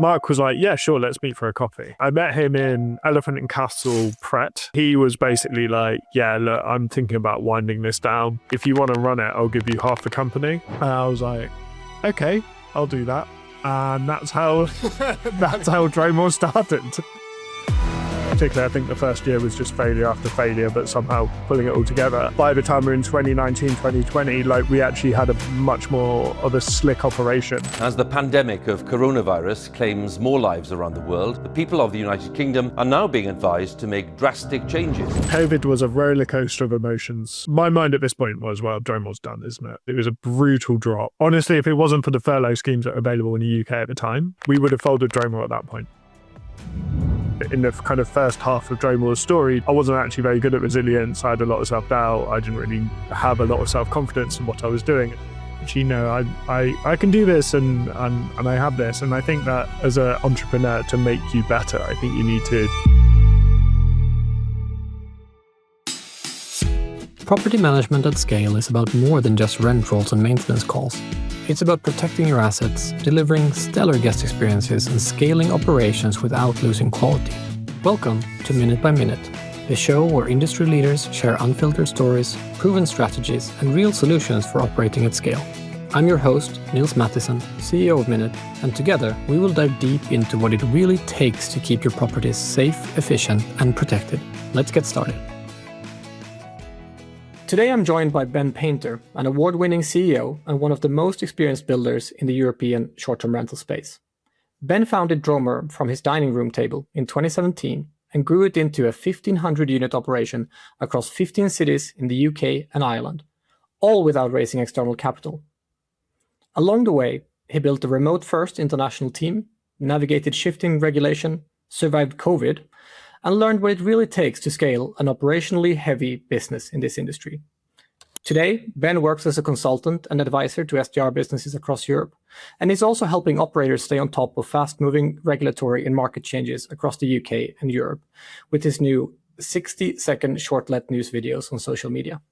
Mark was like, yeah, sure, let's meet for a coffee. I met him in Elephant and Castle, Pret. He was basically like, yeah, look, I'm thinking about winding this down. If you want to run it, I'll give you half the company. And I was like, okay, I'll do that. And that's how Dromor started. Particularly, I think the first year was just failure after failure, but somehow pulling it all together. By the time we're in 2019, 2020, we actually had a much more of a slick operation. As the pandemic of coronavirus claims more lives around the world, the people of the United Kingdom are now being advised to make drastic changes. COVID was a roller coaster of emotions. My mind at this point was, well, Dromor's done, isn't it? It was a brutal drop. Honestly, if it wasn't for the furlough schemes that were available in the UK at the time, we would have folded Dromor at that point. In the kind of first half of Dromor's story, I wasn't actually very good at resilience. I had a lot of self-doubt. I didn't really have a lot of self-confidence in what I was doing. Actually, no, I can do this and I have this. And I think that as an entrepreneur, to make you better, I think you need to. Property management at scale is about more than just rent rolls and maintenance calls. It's about protecting your assets, delivering stellar guest experiences, and scaling operations without losing quality. Welcome to Minute by Minute, the show where industry leaders share unfiltered stories, proven strategies, and real solutions for operating at scale. I'm your host, Nils Mattisson, CEO of MΗNUT, and together we will dive deep into what it really takes to keep your properties safe, efficient, and protected. Let's get started. Today I'm joined by Ben Painter, an award-winning CEO and one of the most experienced builders in the European short-term rental space. Ben founded Dromor from his dining room table in 2017 and grew it into a 1,500-unit operation across 15 cities in the UK and Ireland, all without raising external capital. Along the way, he built a remote-first international team, navigated shifting regulation, survived COVID, and learned what it really takes to scale an operationally heavy business in this industry. Today, Ben works as a consultant and advisor to SDR businesses across Europe, and is also helping operators stay on top of fast-moving regulatory and market changes across the UK and Europe with his new 60-second short-let news videos on social media.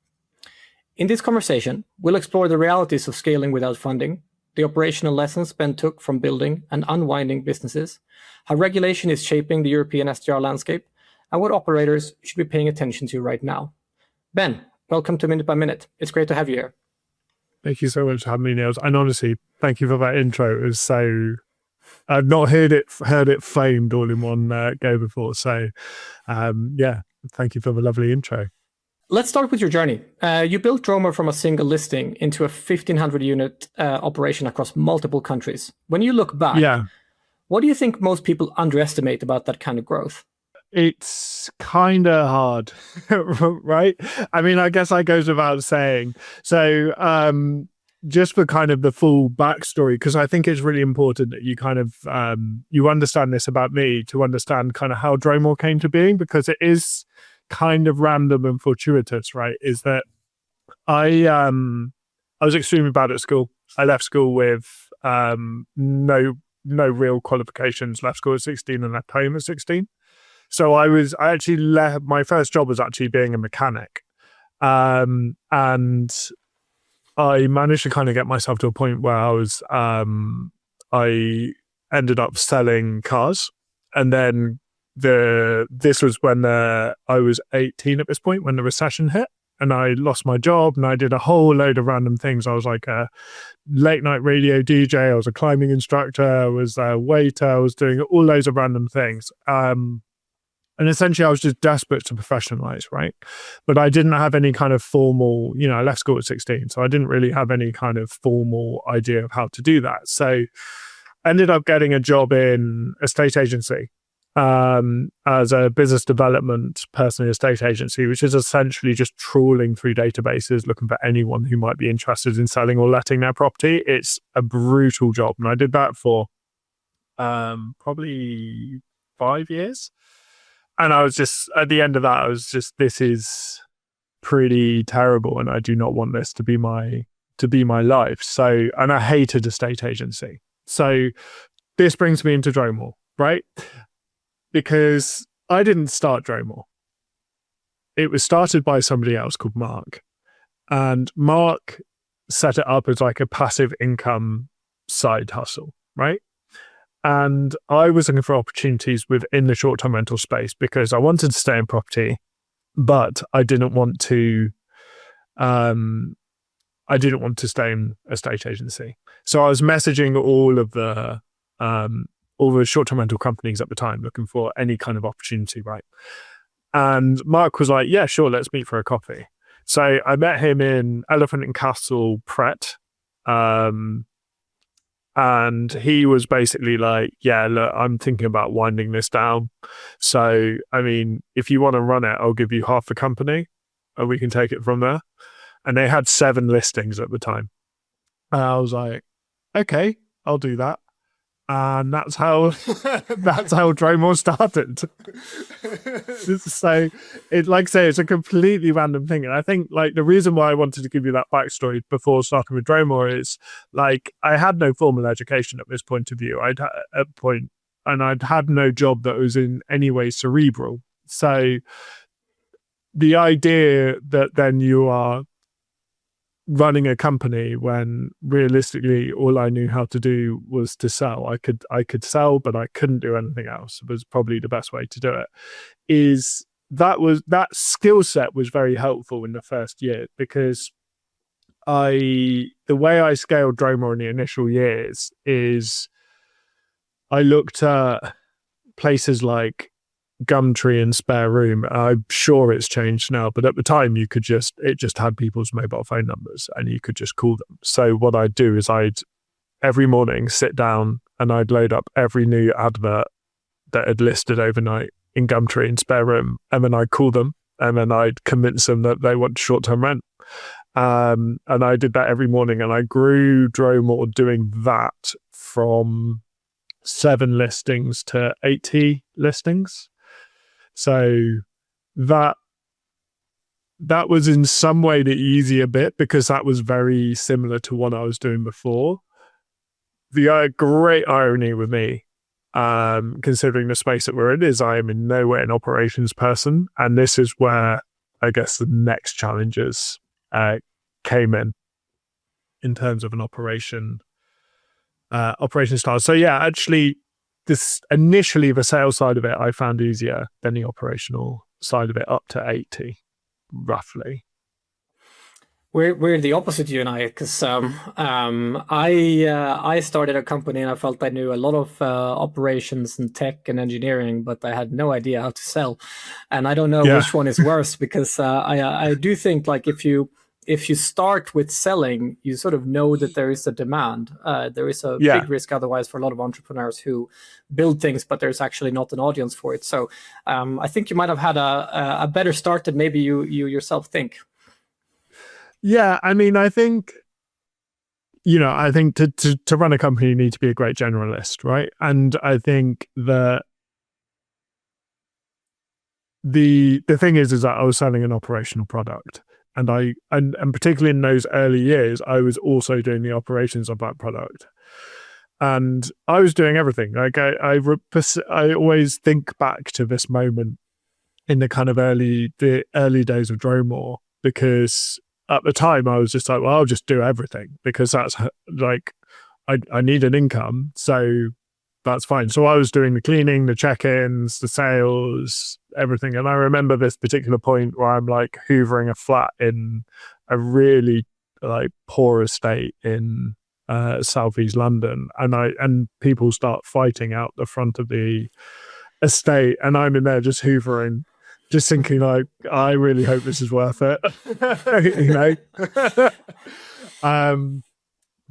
In this conversation, we'll explore the realities of scaling without funding, the operational lessons Ben took from building and unwinding businesses, how regulation is shaping the European SDR landscape, and what operators should be paying attention to right now. Ben, welcome to Minute by Minute. It's great to have you here. Thank you so much for having me, Nils. And honestly, thank you for that intro. It was so... I've not heard it framed all in one go before. So, yeah, thank you for the lovely intro. Let's start with your journey. You built Dromor from a single listing into a 1,500-unit operation across multiple countries. When you look back, what do you think most people underestimate about that kind of growth? It's kind of hard, right? I mean, I guess that goes without saying. So just for kind of the full backstory, because I think it's really important that you kind of, you understand this about me to understand kind of how Dromor came to being, because it is kind of random and fortuitous, right? Is that I was extremely bad at school. I left school with no real qualifications, left school at 16 and left home at 16. So I actually left, my first job was actually being a mechanic. And I managed to kind of get myself to a point where I ended up selling cars. And then this was when I was 18 at this point, when the recession hit. And I lost my job and I did a whole load of random things. I was like a late night radio DJ. I was a climbing instructor. I was a waiter. I was doing all loads of random things. And essentially I was just desperate to professionalize, right? But I didn't have any kind of formal, I left school at 16. So I didn't really have any kind of formal idea of how to do that. So I ended up getting a job in a estate agency. As a business development person in a estate agency, which is essentially just trawling through databases, looking for anyone who might be interested in selling or letting their property. It's a brutal job. And I did that for probably 5 years. And I was just, at the end of that, I was just, this is pretty terrible. And I do not want this to be my life. So, and I hated estate agency. So this brings me into Dromor, right? Because I didn't start Dromor. It was started by somebody else called Mark. And Mark set it up as like a passive income side hustle, right? And I was looking for opportunities within the short-term rental space because I wanted to stay in property, but I didn't want to stay in a estate agency. So I was messaging all the short-term rental companies at the time, looking for any kind of opportunity, right? And Mark was like, yeah, sure, let's meet for a coffee. So I met him in Elephant and Castle, Pret. And he was basically like, yeah, look, I'm thinking about winding this down. So, I mean, if you want to run it, I'll give you half the company and we can take it from there. And they had 7 listings at the time. And I was like, okay, I'll do that. And that's how Dromor started. So like I say, it's a completely random thing. And I think like the reason why I wanted to give you that backstory before starting with Dromor is like I had no formal education at this point of view. I'd had no job that was in any way cerebral. So the idea that then you are running a company when realistically all I knew how to do was to sell. I could sell, but I couldn't do anything else. It was probably the best way to do it. That skill set was very helpful in the first year because the way I scaled Dromor in the initial years is I looked at places like Gumtree and Spare Room. I'm sure it's changed now, but at the time it just had people's mobile phone numbers and you could just call them. So what I'd do is I'd every morning sit down and I'd load up every new advert that had listed overnight in Gumtree and Spare Room, and then I'd call them and then I'd convince them that they want short-term rent. And I did that every morning, and I grew Dromor doing that from 7 listings to 80 listings. So that was in some way the easier bit because that was very similar to what I was doing before. The great irony with me, considering the space that we're in, is I am in no way an operations person. And this is where I guess the next challenges came in terms of an operation style. So yeah, actually, this initially the sales side of it I found easier than the operational side of it, up to 80 roughly. We're the opposite, you and I, because I started a company and I felt I knew a lot of operations and tech and engineering, but I had no idea how to sell. And I don't know which one is worse, because I do think like if you start with selling, you sort of know that there is a demand. There is a big risk otherwise for a lot of entrepreneurs who build things, but there's actually not an audience for it. So I think you might have had a better start than maybe you yourself think. Yeah, I mean, I think to run a company, you need to be a great generalist, right? And I think that the thing is that I was selling an operational product. And and particularly in those early years, I was also doing the operations of that product, and I was doing everything. Like I always think back to this moment in the kind of early days of Dromor, because at the time I was just like, well, I'll just do everything because that's like I need an income, so that's fine. So I was doing the cleaning, the check-ins, the sales, everything. And I remember this particular point where I'm like hoovering a flat in a really like poor estate in southeast London, and people start fighting out the front of the estate, and I'm in there just hoovering, just thinking like, I really hope this is worth it.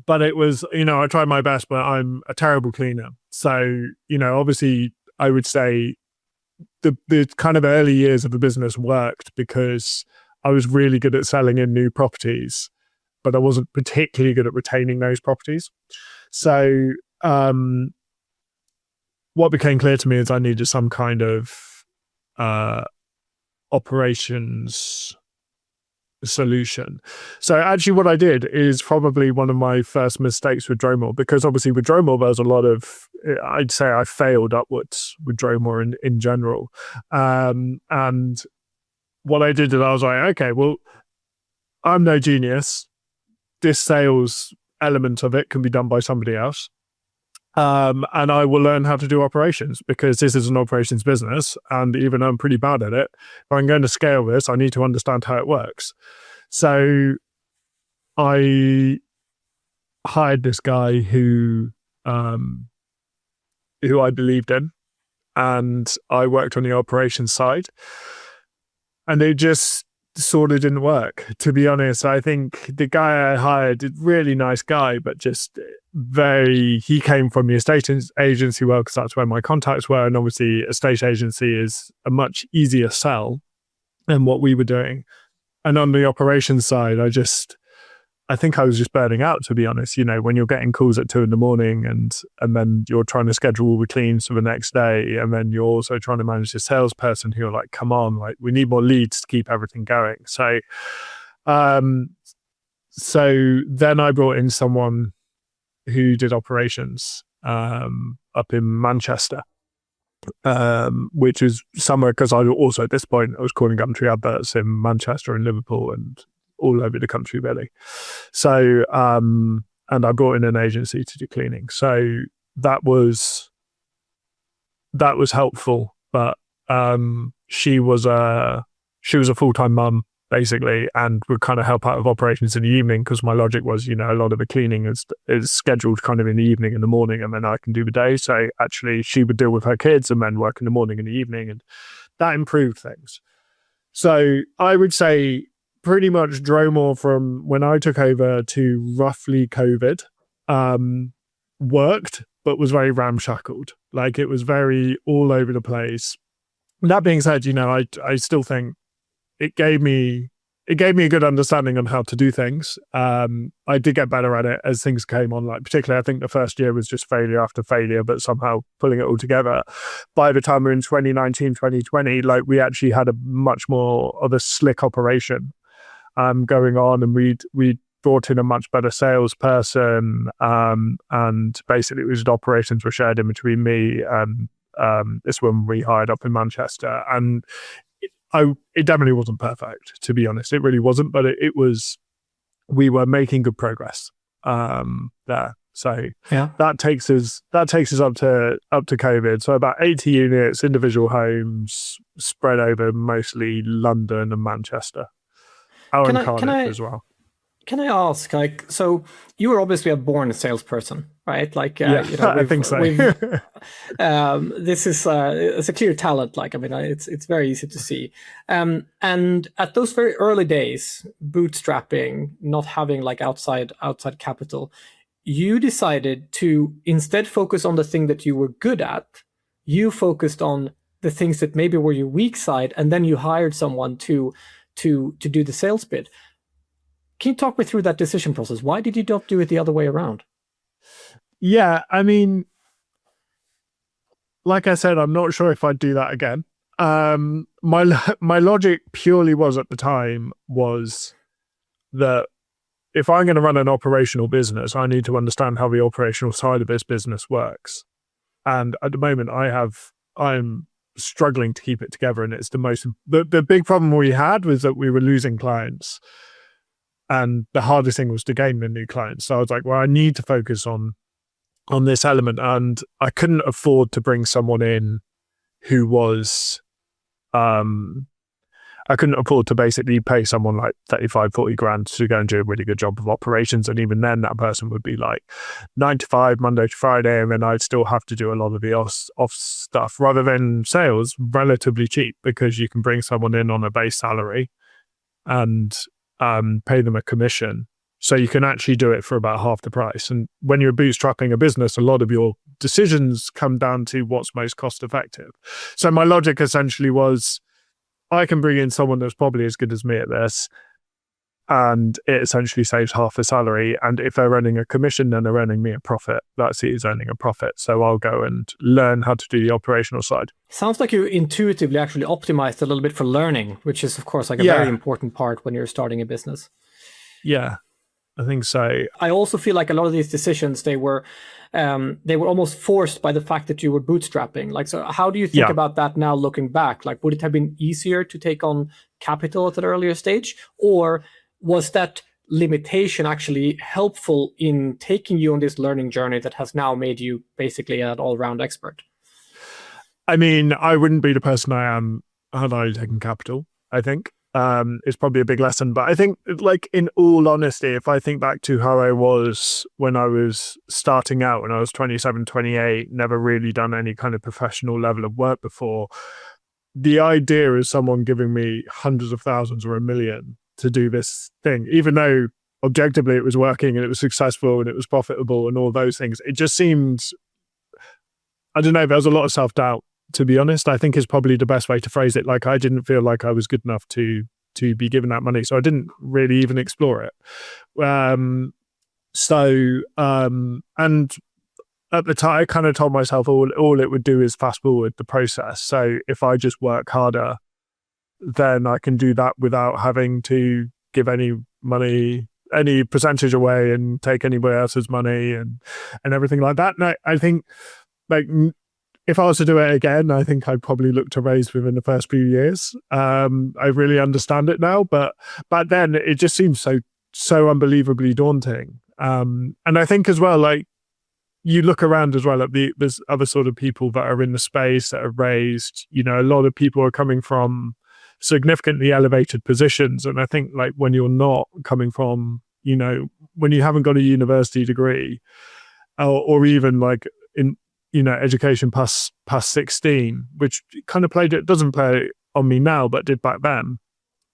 But it was, I tried my best, but I'm a terrible cleaner. So, obviously I would say the kind of early years of the business worked because I was really good at selling in new properties, but I wasn't particularly good at retaining those properties. So what became clear to me is I needed some kind of operations solution. So actually what I did is probably one of my first mistakes with Dromor, because obviously with Dromor there's a lot of, I'd say I failed upwards with Dromor in general. And what I did is I was like, okay, well, I'm no genius. This sales element of it can be done by somebody else. And I will learn how to do operations because this is an operations business. And even though I'm pretty bad at it, if I'm going to scale this, I need to understand how it works. So I hired this guy who I believed in, and I worked on the operations side, and it just sort of didn't work. To be honest, I think the guy I hired, really nice guy, but just he came from the estate agency world because that's where my contacts were. And obviously estate agency is a much easier sell than what we were doing. And on the operations side, I think I was just burning out, to be honest. You know, when you're getting calls at 2 a.m. and then you're trying to schedule all the cleans for the next day, and then you're also trying to manage the salesperson who are like, come on, like we need more leads to keep everything going. So, so then I brought in someone who did operations up in Manchester, which is somewhere, because I also at this point I was calling country adverts in Manchester and Liverpool and all over the country really. So and I brought in an agency to do cleaning. So that was helpful. But she was a full-time mum basically, and would kind of help out with operations in the evening, because my logic was, you know, a lot of the cleaning is scheduled kind of in the evening and the morning, and then I can do the day. So actually she would deal with her kids and then work in the morning and the evening, and that improved things. So I would say pretty much Dromor from when I took over to roughly COVID worked, but was very ramshackled. Like it was very all over the place. That being said, you know, I still think it gave me a good understanding on how to do things. I did get better at it as things came on. Like particularly, I think the first year was just failure after failure, but somehow pulling it all together. By the time we were in 2019, 2020, like we actually had a much more of a slick operation going on, and we brought in a much better salesperson, and basically it was operations were shared in between me and this one we hired up in Manchester, and it definitely wasn't perfect, to be honest. It really wasn't, but it was. We were making good progress there. So yeah, that takes us up to COVID. So about 80 units, individual homes spread over mostly London and Manchester. Cardiff as well. Can I ask, like, so you were obviously a born salesperson, right? Like, yeah, you know, I think so. This is it's a clear talent. Like, I mean, it's very easy to see. And at those very early days, bootstrapping, not having like outside capital, you decided to instead focus on the thing that you were good at. You focused on the things that maybe were your weak side, and then you hired someone to do the sales bit. Can you talk me through that decision process? Why did you not do it the other way around? Yeah, I mean, like I said, I'm not sure if I'd do that again. My logic purely was at the time was that if I'm going to run an operational business, I need to understand how the operational side of this business works. And at the moment, I'm struggling to keep it together, and it's the big problem we had was that we were losing clients. And the hardest thing was to gain the new clients. So I was like, well, I need to focus on this element. And I couldn't afford to bring someone in who was, I couldn't afford to basically pay someone like 35, 40 grand to go and do a really good job of operations. And even then that person would be like 9 to 5, Monday to Friday. And then I'd still have to do a lot of the off stuff, rather than sales, relatively cheap, because you can bring someone in on a base salary and pay them a commission. So you can actually do it for about half the price. And when you're bootstrapping a business, a lot of your decisions come down to what's most cost effective. So my logic essentially was, I can bring in someone that's probably as good as me at this, and it essentially saves half the salary. And if they're earning a commission, then they're earning me a profit. That's it, is earning a profit. So I'll go and learn how to do the operational side. Sounds like you intuitively actually optimized a little bit for learning, which is, of course, like a very important part when you're starting a business. Yeah, I think so. I also feel like a lot of these decisions, they were almost forced by the fact that you were bootstrapping. Like, so how do you think about that now looking back? Like, would it have been easier to take on capital at an earlier stage? Or was that limitation actually helpful in taking you on this learning journey that has now made you basically an all-round expert? I mean, I wouldn't be the person I am had I taken capital, I think. It's probably a big lesson. But I think, like, in all honesty, if I think back to how I was when I was starting out, when I was 27, 28, never really done any kind of professional level of work before, the idea is someone giving me hundreds of thousands or $1 million to do this thing, even though objectively it was working and it was successful and it was profitable and all those things. It just seemed, I don't know, there was a lot of self-doubt, to be honest. I think is probably the best way to phrase it. Like, I didn't feel like I was good enough to be given that money, so I didn't really even explore it. And at the time, I kind of told myself all it would do is fast forward the process. So if I just work harder, then I can do that without having to give any money, any percentage away, and take anybody else's money and everything like that. And I think, like, if I was to do it again, I think I'd probably look to raise within the first few years. I really understand it now, but back then it just seems so unbelievably daunting. And I think as well, like, you look around as well at there's other sort of people that are in the space that have raised, you know, a lot of people are coming from significantly elevated positions. And I think, like, when you're not coming from, you know, when you haven't got a university degree or even like in, you know, education past 16, which kind of doesn't play on me now, but did back then.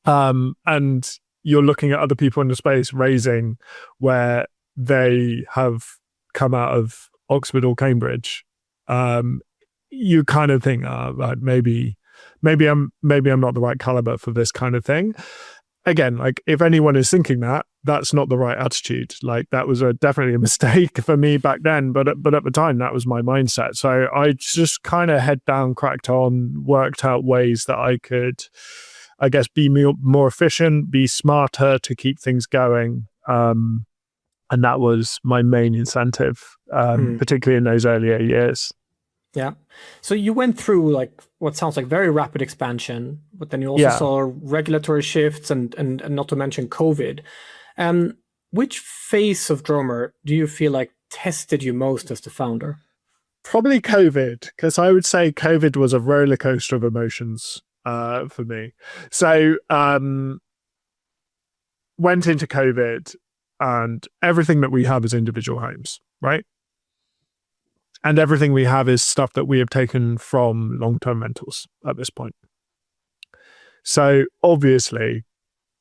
And you're looking at other people in the space raising where they have come out of Oxford or Cambridge. You kind of think, like, maybe I'm not the right caliber for this kind of thing. Again, like, if anyone is thinking that, that's not the right attitude. Like, that was definitely a mistake for me back then, but at the time that was my mindset. So I just kind of head down, cracked on, worked out ways that I could, I guess, be more efficient, be smarter to keep things going. And that was my main incentive, particularly in those earlier years. Yeah. So you went through, like, what sounds like very rapid expansion, but then you also saw regulatory shifts and not to mention COVID. Which phase of Dromor do you feel like tested you most as the founder? Probably COVID, because I would say COVID was a roller coaster of emotions for me. So went into COVID, and everything that we have is individual homes, right? And everything we have is stuff that we have taken from long-term rentals at this point. So obviously,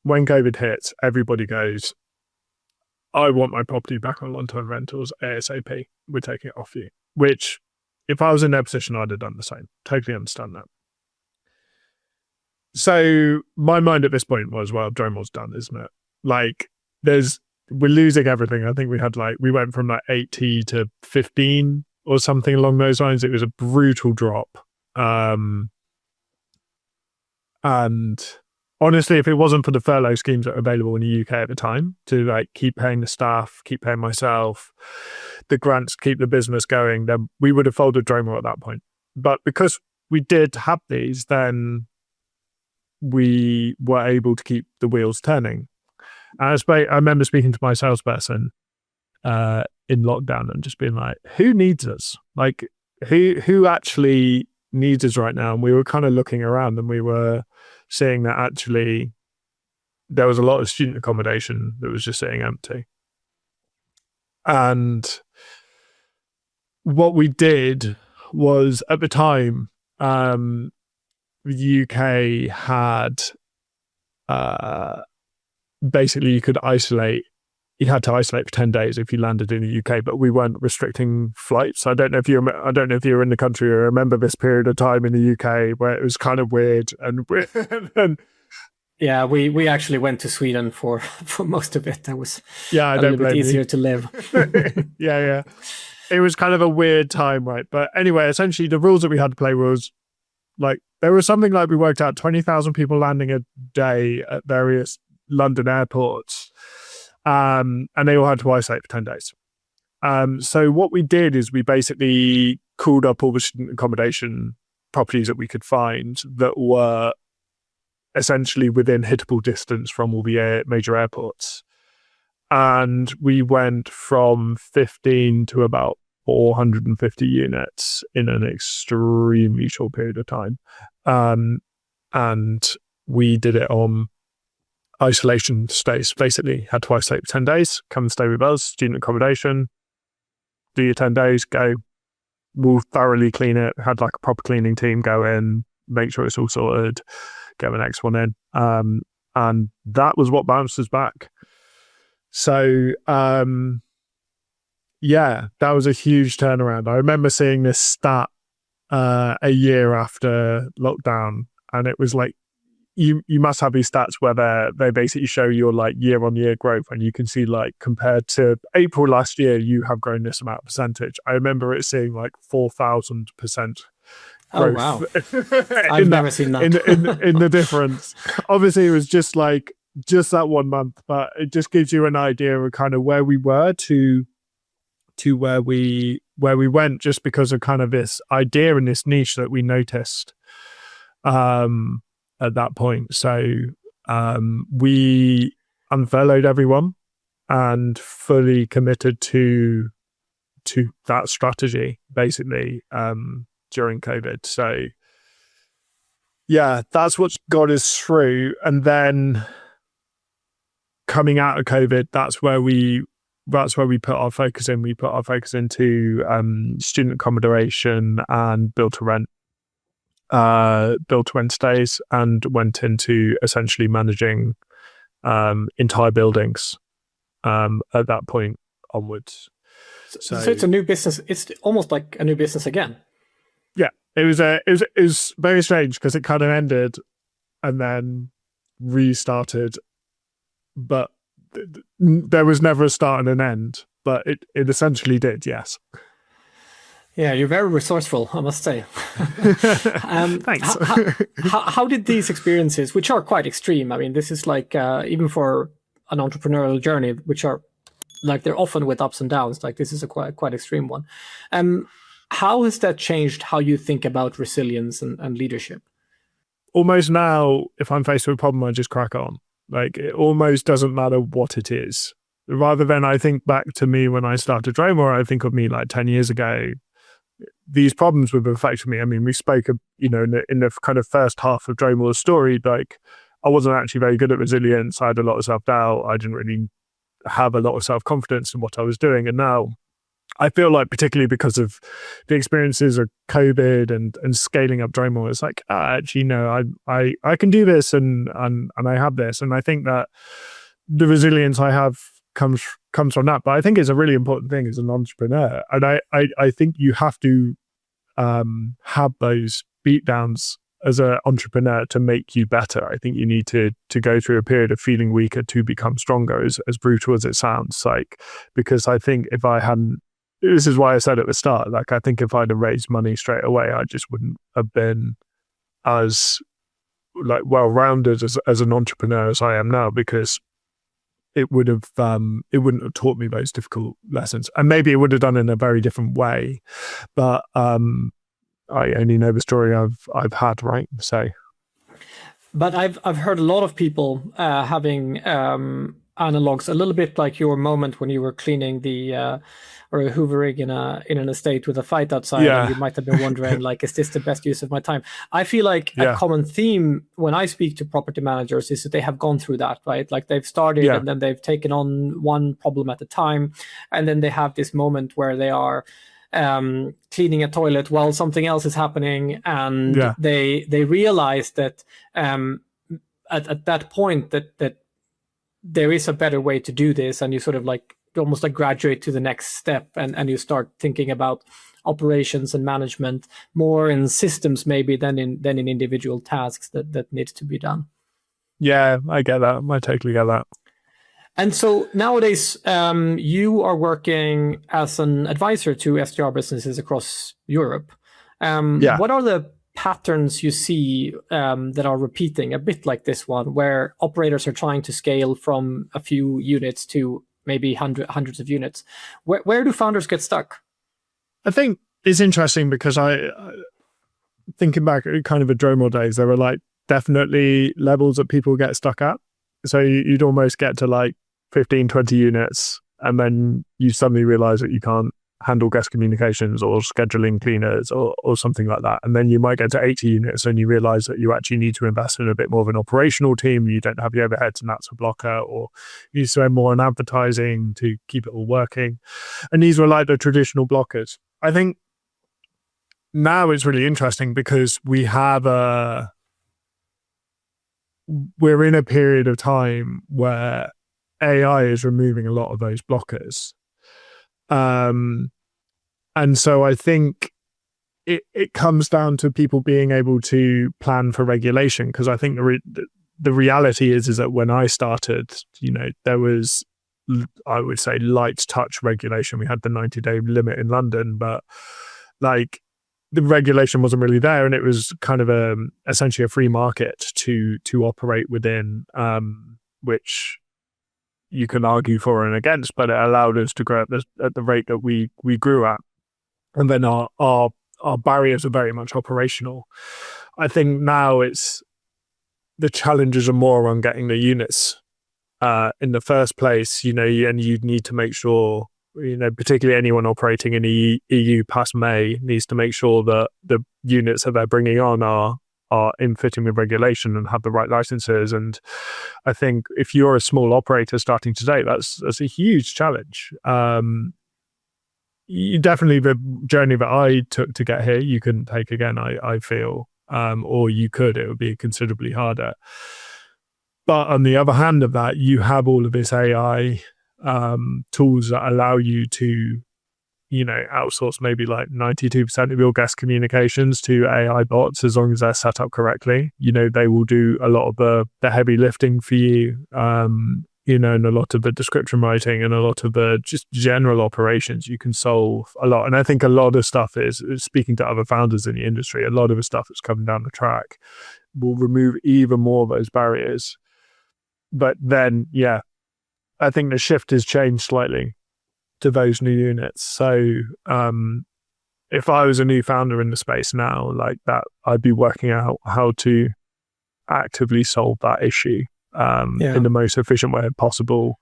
when COVID hits, everybody goes, I want my property back on long-term rentals ASAP. We're taking it off you. Which, if I was in their position, I'd have done the same. Totally understand that. So my mind at this point was, well, Dromor's done, isn't it? Like, we're losing everything. I think we went from like 80 to 15 or something along those lines. It was a brutal drop. And honestly, if it wasn't for the furlough schemes that were available in the UK at the time to, like, keep paying the staff, keep paying myself, the grants, keep the business going, then we would have folded Dromor at that point. But because we did have these, then we were able to keep the wheels turning. And I remember speaking to my salesperson in lockdown and just being like, who needs us? Like, who actually needs us right now? And we were kind of looking around and we were seeing that actually there was a lot of student accommodation that was just sitting empty. And what we did was, at the time, the UK had basically you had to isolate for 10 days if you landed in the UK, but we weren't restricting flights. I don't know if you were in the country or remember this period of time in the UK where it was kind of weird and yeah, we actually went to Sweden for most of it. That was a little bit easier to live. yeah. It was kind of a weird time, right? But anyway, essentially the rules that we had to play was, like, there was something like we worked out 20,000 people landing a day at various London airports. And they all had to isolate for 10 days. So what we did is we basically called up all the student accommodation properties that we could find that were essentially within hittable distance from all the major airports. and we went from 15 to about 450 units in an extremely short period of time. And we did it on isolation stays. Basically, had to isolate for 10 days, come and stay with us, student accommodation, do your 10 days, go. We'll thoroughly clean it, had like a proper cleaning team go in, make sure it's all sorted, get the next one in. And that was what bounced us back. So, yeah, that was a huge turnaround. I remember seeing this stat a year after lockdown, and it was like, you must have these stats where they basically show your like year-on-year growth, and you can see like compared to April last year, you have grown this amount of percentage. I remember it seeing like 4,000% growth. Oh wow! I've never seen that in the difference. Obviously, it was just that 1 month, but it just gives you an idea of kind of where we were to where we went, just because of kind of this idea and this niche that we noticed at that point. So we unfurloughed everyone and fully committed to that strategy, basically, during COVID. So yeah, that's what got us through. And then coming out of COVID, that's where we put our focus in. We put our focus into student accommodation and build to rent stays, and went into essentially managing entire buildings at that point onwards. So it's a new business. It's almost like a new business again. Yeah, it was very strange because it kind of ended and then restarted, but there was never a start and an end. But it essentially did, yes. Yeah, you're very resourceful, I must say. Thanks. How did these experiences, which are quite extreme, I mean, this is like, even for an entrepreneurial journey, which are like, they're often with ups and downs, like this is a quite extreme one. How has that changed how you think about resilience and leadership? Almost now, if I'm faced with a problem, I just crack on. Like, it almost doesn't matter what it is. Rather than I think back to me when I started Dromor, I think of me like 10 years ago. These problems would have affected me. I mean, we spoke, in the kind of first half of Dromor's story, like I wasn't actually very good at resilience. I had a lot of self-doubt. I didn't really have a lot of self-confidence in what I was doing. And now I feel like, particularly because of the experiences of COVID and scaling up Dromor, it's like, actually, no, I can do this and I have this. And I think that the resilience I have comes from that. But I think it's a really important thing as an entrepreneur. And I think you have to have those beatdowns as an entrepreneur to make you better. I think you need to go through a period of feeling weaker to become stronger, as brutal as it sounds like. Because I think if I hadn't, this is why I said at the start, like, I think if I'd have raised money straight away, I just wouldn't have been as like well-rounded as an entrepreneur as I am now, because it wouldn't have taught me those difficult lessons. And maybe it would have done in a very different way. But I only know the story I've had, right? So, but I've heard a lot of people having analogs, a little bit like your moment when you were cleaning the or hoovering in an estate with a fight outside, and you might have been wondering, like, is this the best use of my time? I feel like a common theme when I speak to property managers is that they have gone through that, right? Like, they've started and then they've taken on one problem at a time, and then they have this moment where they are cleaning a toilet while something else is happening, and they realize that at that point that there is a better way to do this, and you sort of like almost like graduate to the next step, and you start thinking about operations and management more in systems maybe than in individual tasks that needs to be done. Yeah, I get that. I totally get that. And so nowadays, you are working as an advisor to SDR businesses across Europe. What are the patterns you see that are repeating a bit like this one, where operators are trying to scale from a few units to maybe hundreds of units? Where do founders get stuck? I think it's interesting because I thinking back at kind of the Dromor days, there were like definitely levels that people get stuck at. So you'd almost get to like 15, 20 units, and then you suddenly realize that you can't handle guest communications or scheduling cleaners or something like that. And then you might get to 80 units and you realize that you actually need to invest in a bit more of an operational team. You don't have the overheads and that's a blocker, or you need to spend more on advertising to keep it all working. And these were like the traditional blockers. I think now it's really interesting because we're in a period of time where AI is removing a lot of those blockers. And so I think it comes down to people being able to plan for regulation, because I think the reality is that when I started, there was, I would say, light touch regulation. We had the 90-day limit in London, but like the regulation wasn't really there, and it was kind of essentially a free market to operate within, which you can argue for and against, but it allowed us to grow at the rate that we grew at. And then our barriers are very much operational. I think now the challenges are more on getting the units in the first place, and you need to make sure, particularly anyone operating in the EU past May needs to make sure that the units that they're bringing on are in fitting with regulation and have the right licenses. And I think if you're a small operator starting today, that's a huge challenge. Definitely the journey that I took to get here, you couldn't take again, I feel, or you could, it would be considerably harder. But on the other hand of that, you have all of this AI tools that allow you to, outsource maybe like 92% of your guest communications to AI bots, as long as they're set up correctly. They will do a lot of the heavy lifting for you, and a lot of the description writing and a lot of the just general operations. You can solve a lot. And I think a lot of stuff is, speaking to other founders in the industry, a lot of the stuff that's coming down the track will remove even more of those barriers. But then, I think the shift has changed slightly to those new units. So if I was a new founder in the space now, like that, I'd be working out how to actively solve that issue in the most efficient way possible,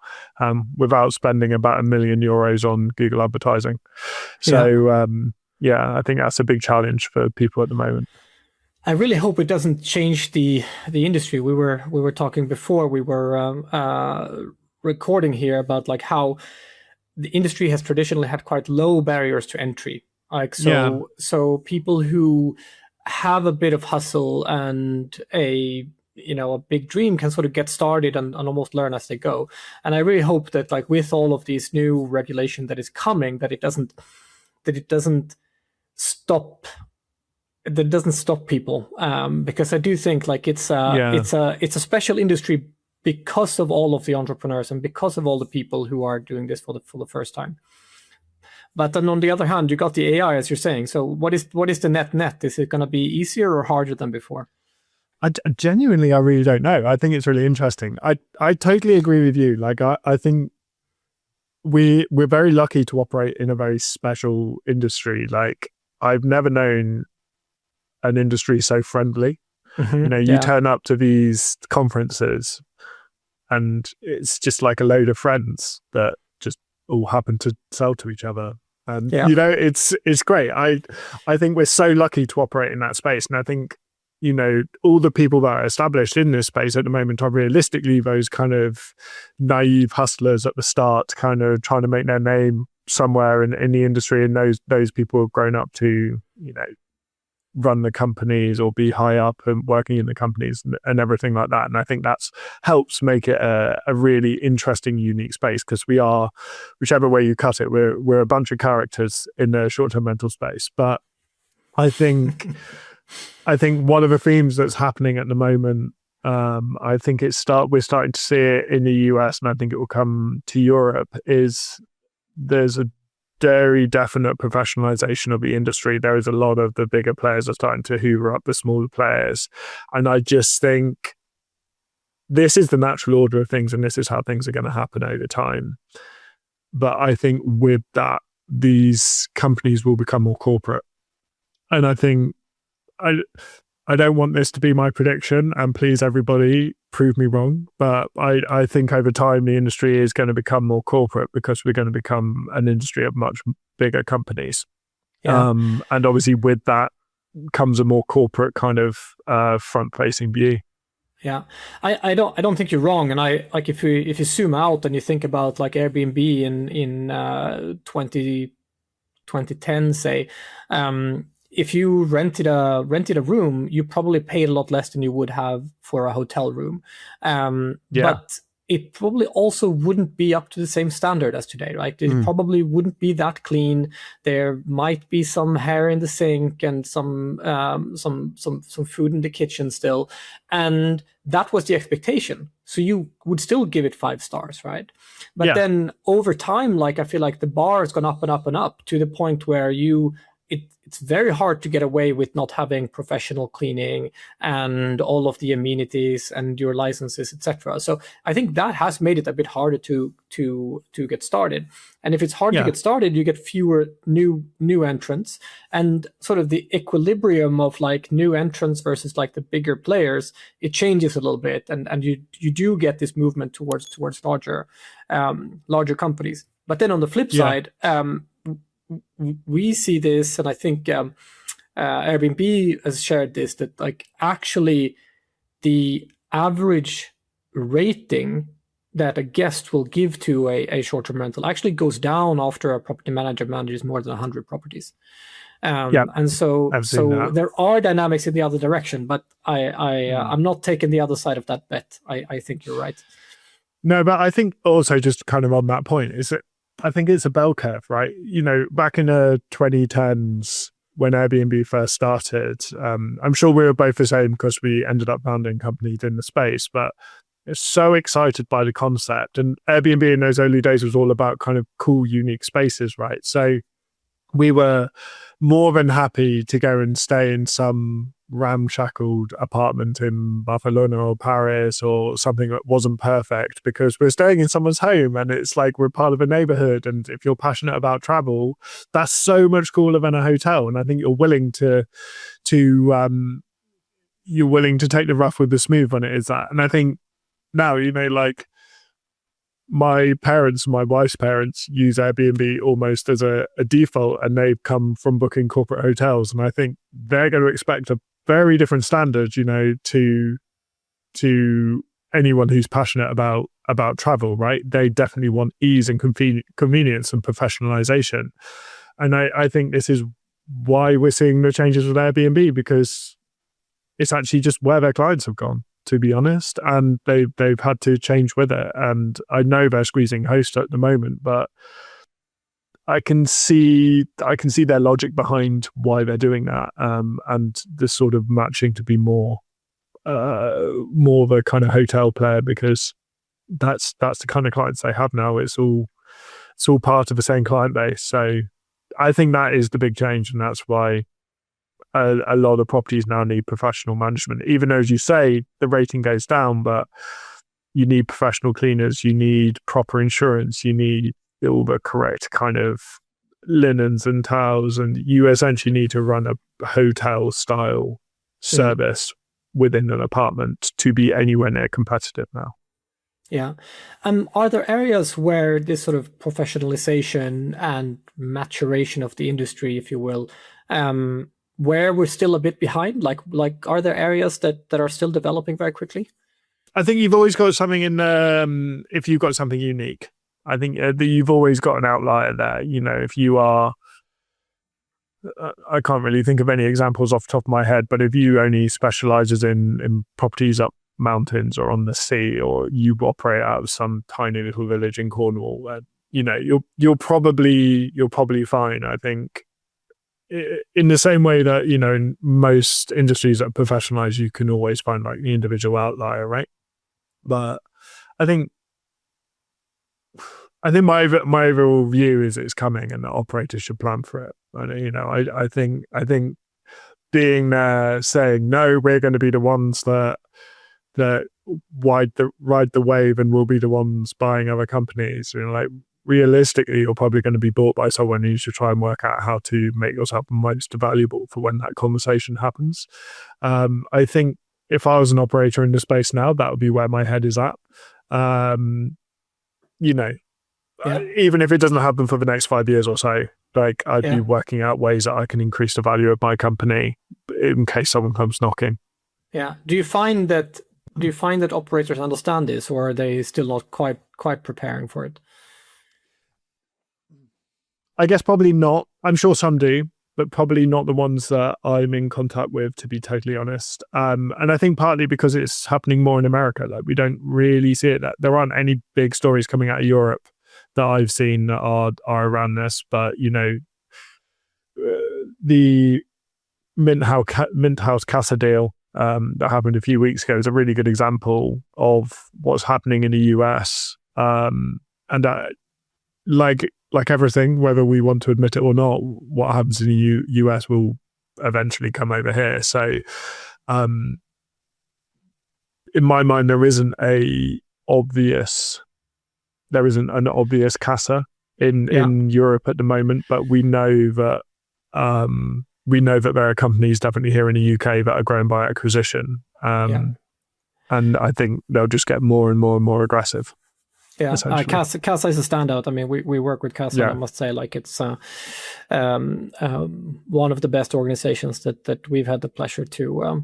without spending about €1 million on Google advertising. So I think that's a big challenge for people at the moment. I really hope it doesn't change the industry. We were talking before we were recording here about like how the industry has traditionally had quite low barriers to entry. So people who have a bit of hustle and a big dream can sort of get started and almost learn as they go. And I really hope that like with all of these new regulation that is coming, that it doesn't stop people, because I do think like it's a special industry because of all of the entrepreneurs and because of all the people who are doing this for the first time. But then on the other hand, you got the AI, as you're saying. So what is the net? Is it going to be easier or harder than before? I genuinely really don't know. I think it's really interesting. I totally agree with you. Like I think we're very lucky to operate in a very special industry. Like I've never known an industry so friendly. You turn up to these conferences and it's just like a load of friends that just all happen to sell to each other. And it's great. I think we're so lucky to operate in that space. And I think all the people that are established in this space at the moment are realistically those kind of naive hustlers at the start, kind of trying to make their name somewhere in the industry. And those people have grown up to, run the companies or be high up and working in the companies and everything like that. And I think that's helps make it a really interesting, unique space, because we are, whichever way you cut it, we're a bunch of characters in the short-term rental space. But I think one of the themes that's happening at the moment, I think we're starting to see it in the US, and I think it will come to Europe, is there's a very definite professionalization of the industry. There is a lot of the bigger players are starting to hoover up the smaller players. And I just think this is the natural order of things, and this is how things are going to happen over time. But I think with that, these companies will become more corporate. And I think I don't want this to be my prediction, and please everybody prove me wrong, but I think over time the industry is going to become more corporate because we're going to become an industry of much bigger companies. Yeah. And obviously with that comes a more corporate kind of front-facing view. Yeah, I don't think you're wrong, and I like if you zoom out and you think about like Airbnb in 2010, say, if you rented a room, you probably paid a lot less than you would have for a hotel room, but it probably also wouldn't be up to the same standard as today, right? It probably wouldn't be that clean. There might be some hair in the sink and some food in the kitchen still, and that was the expectation. So you would still give it 5 stars, right? But then over time, like I feel like the bar has gone up and up and up to the point where it's very hard to get away with not having professional cleaning and all of the amenities and your licenses, etc. So I think that has made it a bit harder to get started. And if it's hard to get started, you get fewer new entrants, and sort of the equilibrium of like new entrants versus like the bigger players, it changes a little bit, and you do get this movement towards larger companies. But then on the flip side, we see this, and I think Airbnb has shared this, that like actually the average rating that a guest will give to a short-term rental actually goes down after a property manager manages more than 100 properties. And so there are dynamics in the other direction, but I'm not taking the other side of that bet. I think you're right. No, but I think also just kind of on that point is that I think it's a bell curve, right? You know, back in the 2010s when Airbnb first started, I'm sure we were both the same because we ended up founding companies in the space, but it's so excited by the concept. And Airbnb in those early days was all about kind of cool, unique spaces, right? So we were more than happy to go and stay in some ramshackled apartment in Barcelona or Paris or something that wasn't perfect because we're staying in someone's home and it's like we're part of a neighborhood. And if you're passionate about travel, that's so much cooler than a hotel. And I think you're willing to take the rough with the smooth when it is that. And I think now, you know, like my parents, my wife's parents use Airbnb almost as a default, and they've come from booking corporate hotels. And I think they're going to expect a very different standard, you know, to anyone who's passionate about travel, right? They definitely want ease and convenience and professionalization. And I think this is why we're seeing the changes with Airbnb, because it's actually just where their clients have gone, to be honest, and they've had to change with it. And I know they're squeezing hosts at the moment, but I can see their logic behind why they're doing that, and the sort of matching to be more of a kind of hotel player, because that's the kind of clients they have now. It's all part of the same client base. So I think that is the big change, and that's why a lot of properties now need professional management. Even though, as you say, the rating goes down, but you need professional cleaners, you need proper insurance, you need all the correct kind of linens and towels, and you essentially need to run a hotel style service within an apartment to be anywhere near competitive now. Yeah. Are there areas where this sort of professionalization and maturation of the industry, if you will, where we're still a bit behind? Like are there areas that are still developing very quickly? I think you've always got something in if you've got something unique. I think that you've always got an outlier there. You know, if you are, I can't really think of any examples off the top of my head, but if you only specializes in properties up mountains or on the sea, or you operate out of some tiny little village in Cornwall, you know, you're probably fine. I think in the same way that, you know, in most industries that professionalize, you can always find like the individual outlier, right? But I think my overall view is it's coming, and the operators should plan for it. And, you know, I think being there saying, no, we're going to be the ones that ride the wave, and we'll be the ones buying other companies. You know, like realistically, you're probably going to be bought by someone who should try and work out how to make yourself most valuable for when that conversation happens. I think if I was an operator in the space now, that would be where my head is at. Even if it doesn't happen for the next 5 years or so, like I'd be working out ways that I can increase the value of my company in case someone comes knocking. Yeah. Do you find that operators understand this, or are they still not quite preparing for it? I guess probably not. I'm sure some do, but probably not the ones that I'm in contact with, to be totally honest. And I think partly because it's happening more in America. Like we don't really see it. That there aren't any big stories coming out of Europe that I've seen that are around this. But the Mint House Casa deal that happened a few weeks ago is a really good example of what's happening in the US. And that, like everything, whether we want to admit it or not, what happens in the US will eventually come over here. So in my mind, there isn't an obvious Casa in Europe at the moment, but we know that there are companies definitely here in the UK that are growing by acquisition. And I think they'll just get more and more and more aggressive. Yeah, Casa is a standout. I mean, we work with Casa, and I must say, like, it's one of the best organizations that we've had the pleasure to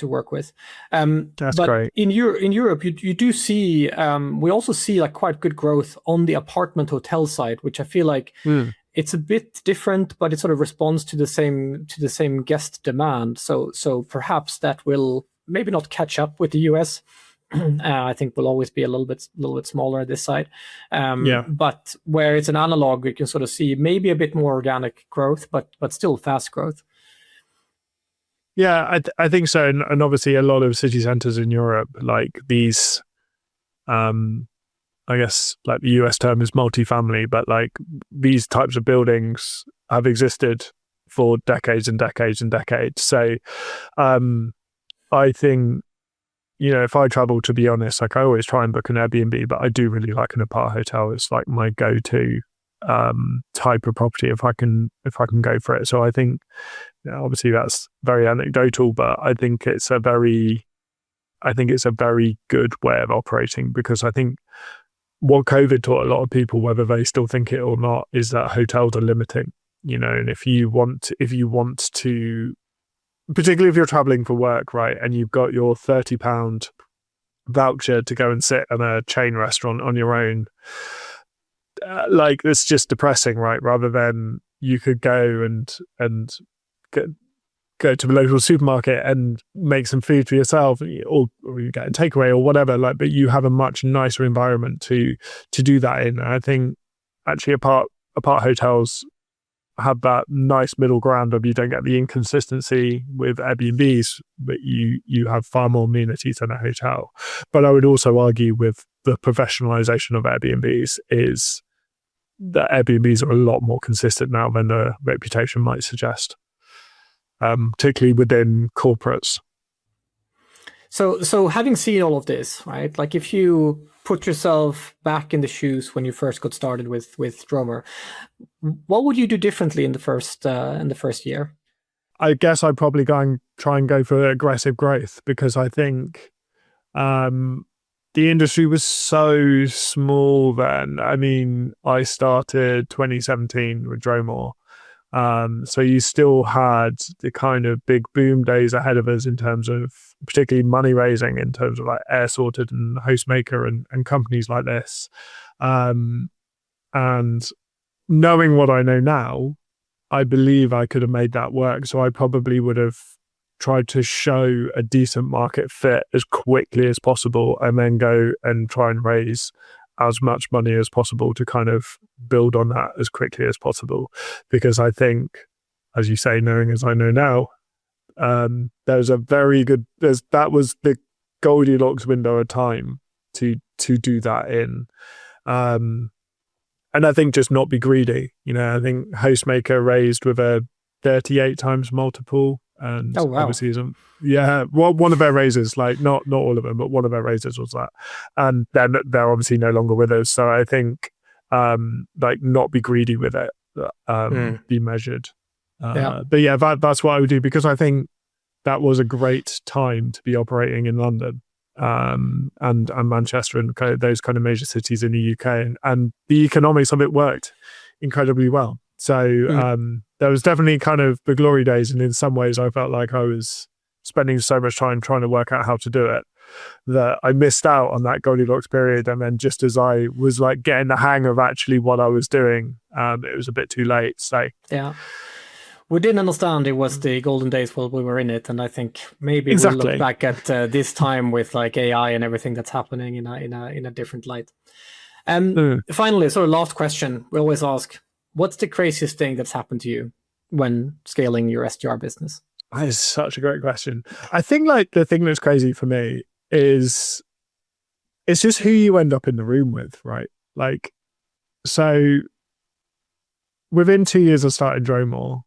work with. That's but great. In Europe, you do see we also see like quite good growth on the apartment hotel side, which I feel like it's a bit different, but it sort of responds to the same guest demand. So perhaps that will maybe not catch up with the US. I think will always be a little bit smaller this side. But where it's an analog, you can sort of see maybe a bit more organic growth, but still fast growth. Yeah, I think so. And obviously a lot of city centers in Europe, like these, I guess like the US term is multifamily, but like these types of buildings have existed for decades and decades and decades. So I think, if I travel, to be honest, like I always try and book an Airbnb, but I do really like an apart hotel. It's like my go-to type of property if I can go for it. So I think, obviously that's very anecdotal, but I think it's a very good way of operating, because I think what COVID taught a lot of people, whether they still think it or not, is that hotels are limiting. And if you want to, particularly if you're traveling for work, right, and you've got your £30 voucher to go and sit in a chain restaurant on your own, like it's just depressing, right? Rather than you could go and go to the local supermarket and make some food for yourself, or you get a takeaway or whatever. Like, but you have a much nicer environment to do that in. And I think actually apart hotels have that nice middle ground of you don't get the inconsistency with Airbnbs, but you have far more amenities than a hotel. But I would also argue with the professionalization of Airbnbs is that Airbnbs are a lot more consistent now than the reputation might suggest, particularly within corporates. So having seen all of this, right? Like if you put yourself back in the shoes when you first got started with Dromor, what would you do differently in the first year? I guess I'd probably try and go for aggressive growth, because I think the industry was so small then. I mean, I started 2017 with Dromor. So you still had the kind of big boom days ahead of us in terms of particularly money raising, in terms of like Air Sorted and Hostmaker and companies like this. And knowing what I know now, I believe I could have made that work. So I probably would have tried to show a decent market fit as quickly as possible, and then go and try and raise as much money as possible to kind of build on that as quickly as possible. Because I think, as you say, knowing as I know now, that was the Goldilocks window of time to do that in. And I think just not be greedy. I think Hostmaker raised with a 38 times multiple. And obviously one of their raises, like not all of them, but one of their raises was that. And then they're obviously no longer with us. So I think like not be greedy with it, be measured. But yeah, that's what I would do, because I think that was a great time to be operating in London and Manchester and kind of those kind of major cities in the UK, and the economics of it worked incredibly well. So there was definitely kind of the glory days, and in some ways I felt like I was spending so much time trying to work out how to do it that I missed out on that Goldilocks period. And then just as I was like getting the hang of actually what I was doing, it was a bit too late. So yeah. We didn't understand it was the golden days while we were in it, and I think maybe we'll look back at this time with like AI and everything that's happening in a different light. Finally, sort of last question, we always ask, what's the craziest thing that's happened to you when scaling your SDR business? That is such a great question. I think like the thing that's crazy for me is it's just who you end up in the room with, right? Like, so within 2 years of starting Dromor,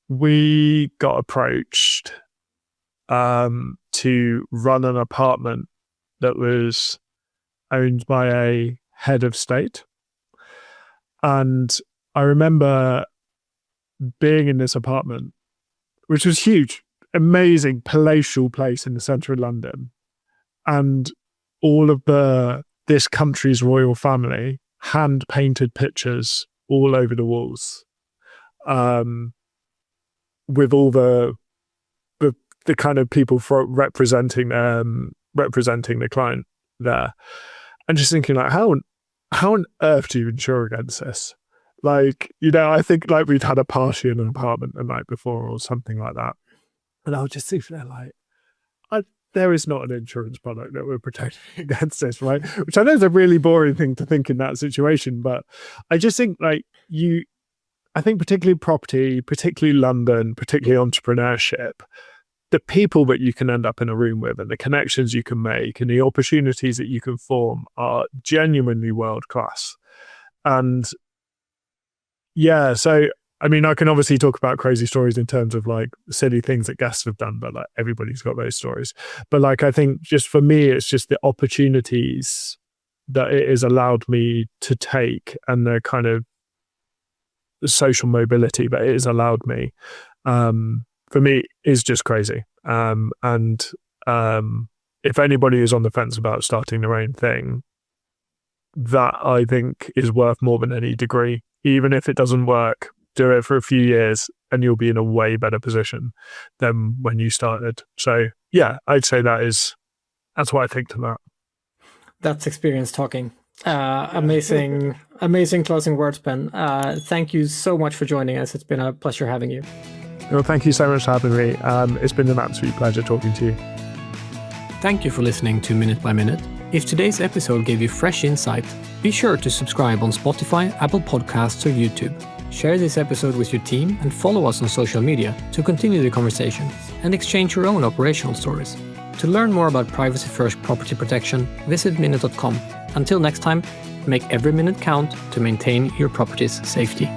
we got approached to run an apartment that was owned by a head of state. And I remember being in this apartment, which was huge, amazing palatial place in the centre of London. And all of this country's royal family hand-painted pictures all over the walls. With all the kind of people representing the client there, and just thinking like, how on earth do you insure against this? Like, you know, I think like we'd had a party in an apartment the night before or something like that, and I was just sitting there like, there is not an insurance product that we're protecting against this, right? Which I know is a really boring thing to think in that situation, but I just think like I think particularly property, particularly London, particularly entrepreneurship, the people that you can end up in a room with and the connections you can make and the opportunities that you can form are genuinely world class. And yeah, so I mean, I can obviously talk about crazy stories in terms of like silly things that guests have done, but like everybody's got those stories. But like, I think just for me, it's just the opportunities that it has allowed me to take and the kind of social mobility that it has allowed me, for me, is just crazy. And if anybody is on the fence about starting their own thing, that I think is worth more than any degree. Even if it doesn't work, do it for a few years and you'll be in a way better position than when you started. So yeah, I'd say that's what I think to that. That's experience talking. Amazing closing words, Ben. Thank you so much for joining us. It's been a pleasure having you. Well, thank you so much for having me. It's been an absolute pleasure talking to you. Thank you for listening to Minute by Minute. If today's episode gave you fresh insight, be sure to subscribe on Spotify, Apple Podcasts, or YouTube. Share this episode with your team and follow us on social media to continue the conversation and exchange your own operational stories. To learn more about privacy-first property protection, visit MÉNUT.com. Until next time, make every minute count to maintain your property's safety.